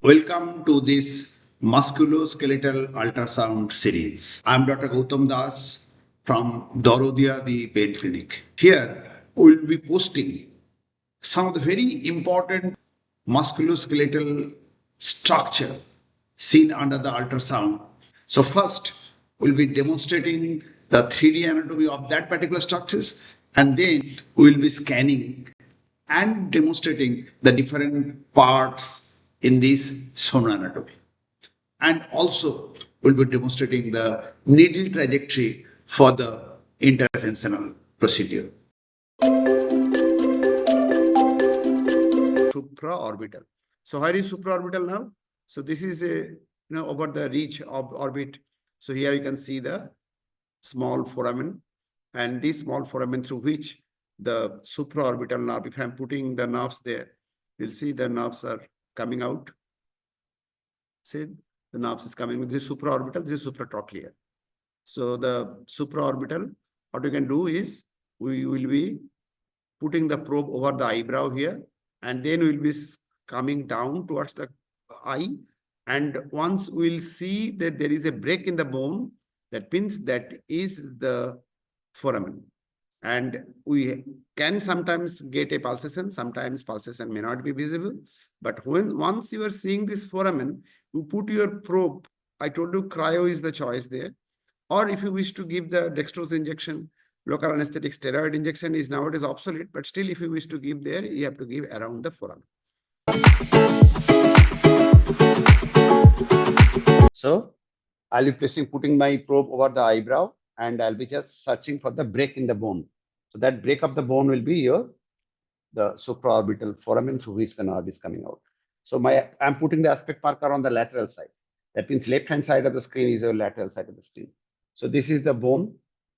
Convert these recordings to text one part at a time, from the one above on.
Welcome to this musculoskeletal ultrasound series. I'm Dr. Gautam Das from Daradia, the pain clinic. Here, we'll be posting some of the very important musculoskeletal structure seen under the ultrasound. So first, we'll be demonstrating the 3D anatomy of that particular structures, and then we'll be scanning and demonstrating the different parts in this sonoanatomy. And also, we'll be demonstrating the needle trajectory for the interventional procedure. Supraorbital. So where is supraorbital now? So this is over the reach of orbit. So here you can see the small foramen, and this small foramen through which the supraorbital nerve, if I'm putting the nerves there, you'll see the nerves are coming out. See, the nerves is coming with this supraorbital, this is supratrochlear. So the supraorbital, what you can do is we will be putting the probe over the eyebrow here, and then we'll be coming down towards the eye. And once we'll see that there is a break in the bone, that means that is the foramen. And we can sometimes get a pulsation, sometimes pulsation may not be visible. But once you are seeing this foramen, you put your probe. I told you cryo is the choice there. Or if you wish to give the dextrose injection, local anesthetic steroid injection is nowadays obsolete, but still if you wish to give there, you have to give around the foramen. So I'll be putting my probe over the eyebrow, and I'll be just searching for the break in the bone. So that break of the bone will be the supraorbital foramen through which the nerve is coming out. So I'm putting the aspect marker on the lateral side. That means left-hand side of the screen is your lateral side of the screen. So this is the bone,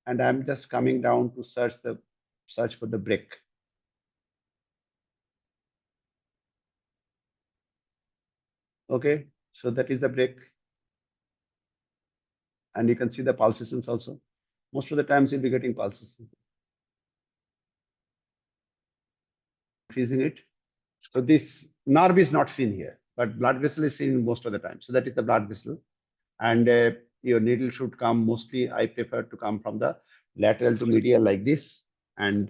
and I'm just coming down to search for the break. Okay, so that is the break. And you can see the pulsations also. Most of the times you'll be getting pulses. Increasing it. So this nerve is not seen here, but blood vessel is seen most of the time. So that is the blood vessel. And your needle should come mostly, I prefer to come from the lateral to medial like this, and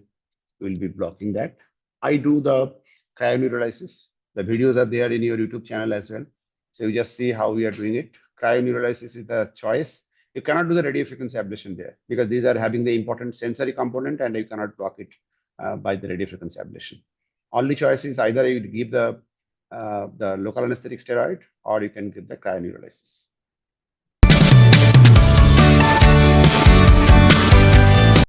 we'll be blocking that. I do the cryoneurolysis. The videos are there in your YouTube channel as well. So you just see how we are doing it. Cryoneurolysis is the choice. You cannot do the radiofrequency ablation there because these are having the important sensory component, and you cannot block it by the radiofrequency ablation. Only choice is either you give the local anesthetic steroid, or you can give the cryoneurolysis.